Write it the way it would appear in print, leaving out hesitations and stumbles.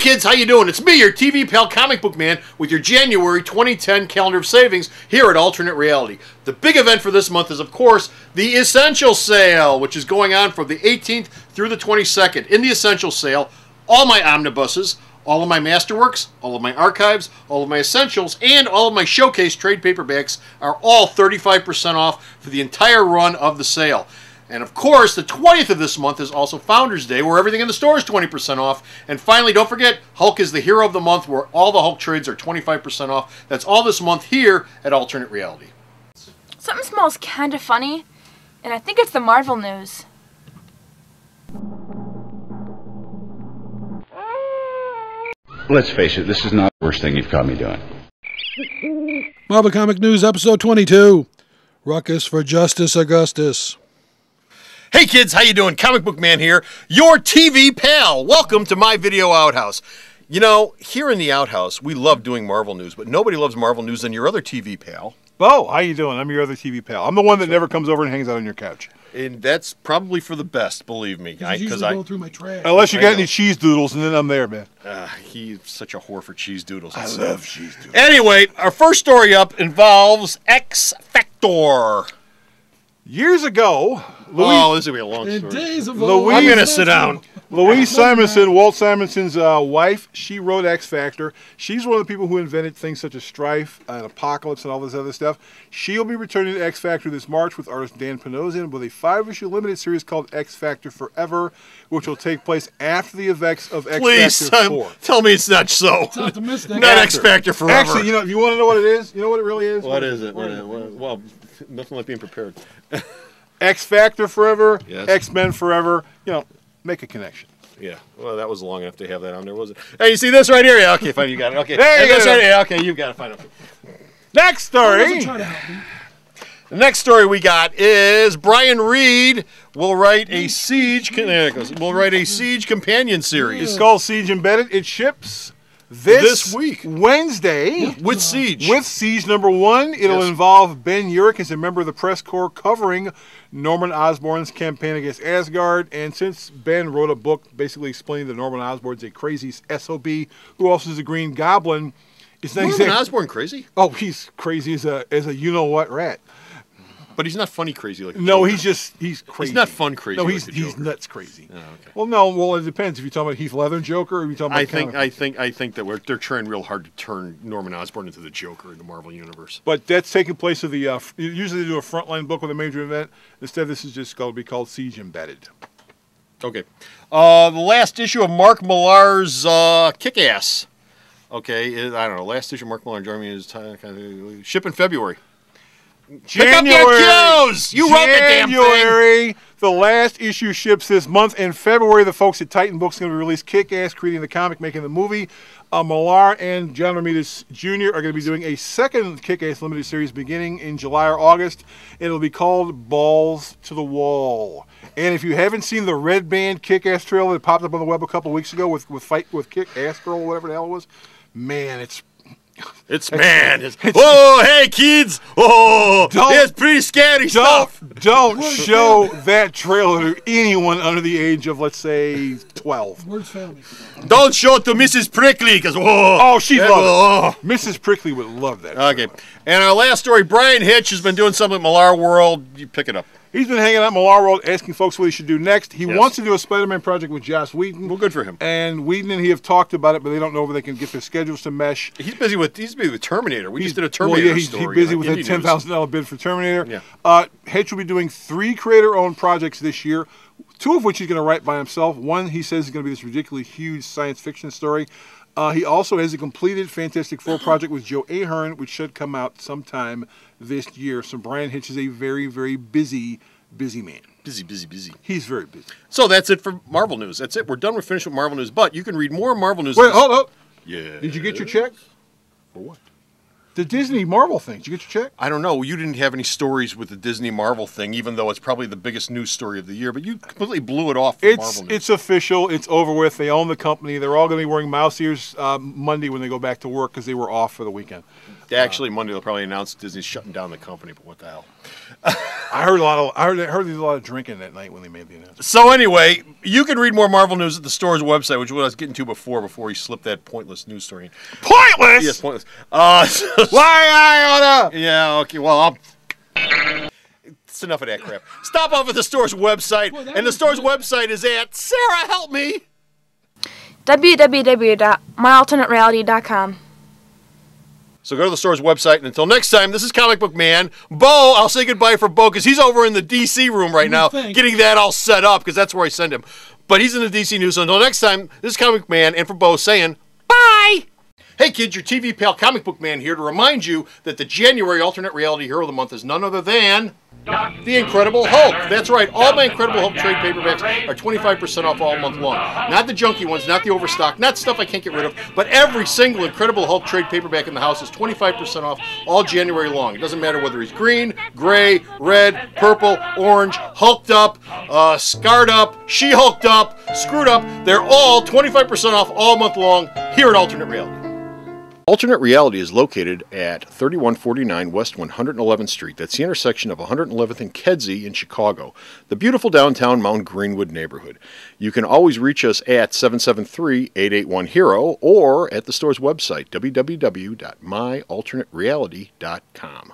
kids, how you doing? It's me, your TV pal Comic Book Man, with your January 2010 calendar of savings here at Alternate Reality. The big event for this month is, of course, the Essential Sale, which is going on from the 18th through the 22nd. In the Essential Sale, all my omnibuses, all of my masterworks, all of my archives, all of my essentials, and all of my showcase trade paperbacks are all 35% off for the entire run of the sale. And of course, the 20th of this month is also Founders Day, where everything in the store is 20% off. And finally, don't forget, Hulk is the hero of the month, where all the Hulk trades are 25% off. That's all this month here at Alternate Reality. Something smells kind of funny, and I think it's the Marvel news. Let's face it, this is not the worst thing you've caught me doing. Marvel Comic News, Episode 22. Ruckus for Justice Augustus. Hey kids, how you doing? Comic Book Man here, your TV pal. Welcome to my video outhouse. You know, here in the outhouse, we love doing Marvel news, but nobody loves Marvel news than your other TV pal. Bo, how you doing? I'm your other TV pal. I'm the one that never comes over and hangs out on your couch. And that's probably for the best, believe me. Because I go through my trash. Unless you got any cheese doodles, and then I'm there, man. He's such a whore for cheese doodles. I love cheese doodles. Anyway, our first story up involves X Factor. Years ago, this is going to be a long story. Days of I'm going to sit down. Louise Simonson, Walt Simonson's wife, she wrote X Factor. She's one of the people who invented things such as Strife and Apocalypse and all this other stuff. She'll be returning to X Factor this March with artist Dan Panosian with a 5-issue limited series called X Factor Forever, which will take place after the events of X Factor 4. Tell me it's not so. It's optimistic. Not X Factor Forever. Actually, you know, if you want to know what it is, you know what it really is? What is it? Well, nothing like being prepared. X Factor Forever, Yes. X-Men Forever, you know, make a connection. Yeah, well, that was long enough to have that on there, was it? Hey, you see this right here? Yeah, okay, fine, you got it. Okay, There you this go. right here. Okay, you've got it. Fine. Okay. Next story. The next story we got is Brian Reed will write a Siege. There it goes. Will write a Siege companion series. It's called Siege Embedded. It ships this week. Wednesday With Siege. with Siege #1. It'll involve Ben Urich as a member of the press corps covering Norman Osborn's campaign against Asgard. And since Ben wrote a book basically explaining that Norman Osborn's a crazy SOB who also is a Green Goblin, it's not Norman Osborn crazy? Oh, he's crazy as a you-know-what rat. But he's not funny crazy like the No, Joker. he's crazy. He's not fun crazy. No, like he's the Joker. nuts crazy. Oh, okay. Well, it depends. If you're talking about Heath Ledger Joker, or if you're talking about I think that they're trying real hard to turn Norman Osborn into the Joker in the Marvel Universe. But that's taking place of the. Usually they do a frontline book with a major event. Instead, this is just going to be called Siege Embedded. Okay. The last issue of Mark Millar's Kick-Ass. Okay, I don't know. Last issue of Mark Millar joining me is ship in February. Pick up your cues! You wrote the damn thing! January, the last issue ships this month. In February, the folks at Titan Books are going to release Kick-Ass, creating the comic, making the movie. Millar and John Romita Jr. are going to be doing a second Kick-Ass limited series beginning in July or August. It'll be called Balls to the Wall. And if you haven't seen the Red Band Kick-Ass trailer that popped up on the web a couple weeks ago with Fight with Kick-Ass Girl, or whatever the hell it was, man, it's oh, hey kids! Oh, it's pretty scary stuff. Don't show that trailer to anyone under the age of, let's say, 12. Where's family? Don't show it to Mrs. Prickly, because She'd love it. Mrs. Prickly would love that. Okay, and our last story, Brian Hitch has been doing something with Millar World. You pick it up. He's been hanging out in Millar World asking folks what he should do next. He wants to do a Spider-Man project with Joss Whedon. Well, good for him. And Whedon and he have talked about it, but they don't know if they can get their schedules to mesh. He's busy with Terminator. We just did a Terminator story. He's busy with that $10,000 bid for Terminator. Yeah. Hitch will be doing 3 creator-owned projects this year, 2 of which he's going to write by himself. One, he says, is going to be this ridiculously huge science fiction story. He also has a completed Fantastic Four project with Joe Ahern, which should come out sometime this year. So Brian Hitch is a very, very busy man. Busy. He's very busy. So that's it for Marvel news. That's it. We're done. We're finished with Marvel news. But you can read more Marvel news. Wait, hold up. Yeah. Did you get your check? For what? The Disney Marvel thing. Did you get your check? I don't know. You didn't have any stories with the Disney Marvel thing, even though it's probably the biggest news story of the year. But you completely blew it off for Marvel news. It's official. It's over with. They own the company. They're all going to be wearing mouse ears Monday when they go back to work because they were off for the weekend. Actually, Monday they'll probably announce Disney's shutting down the company, but what the hell? I heard there was a lot of drinking that night when they made the announcement. So anyway, you can read more Marvel news at the store's website, which is what I was getting to before he slipped that pointless news story in. Pointless? Yes, pointless. Why I oughta? Yeah, okay, well, it's enough of that crap. Stop off at the store's website, and the store's website is at, Sarah, help me! www.myalternatereality.com. So go to the store's website, and until next time, this is Comic Book Man. Bo, I'll say goodbye for Bo, because he's over in the D.C. room right now, getting that all set up, because that's where I send him. But he's in the D.C. news, so until next time, this is Comic Book Man, and for Bo saying, bye! Hey kids, your TV pal Comic Book Man here to remind you that the January alternate reality hero of the month is none other than the Incredible Hulk. That's right, all my Incredible Hulk trade paperbacks are 25% off all month long. Not the junky ones, not the overstock, not stuff I can't get rid of, but every single Incredible Hulk trade paperback in the house is 25% off all January long. It doesn't matter whether he's green, gray, red, purple, orange, hulked up, scarred up, she-hulked up, screwed up. They're all 25% off all month long here at Alternate Reality. Alternate Reality is located at 3149 West 111th Street. That's the intersection of 111th and Kedzie in Chicago, the beautiful downtown Mount Greenwood neighborhood. You can always reach us at 773-881-HERO or at the store's website, www.myalternatereality.com.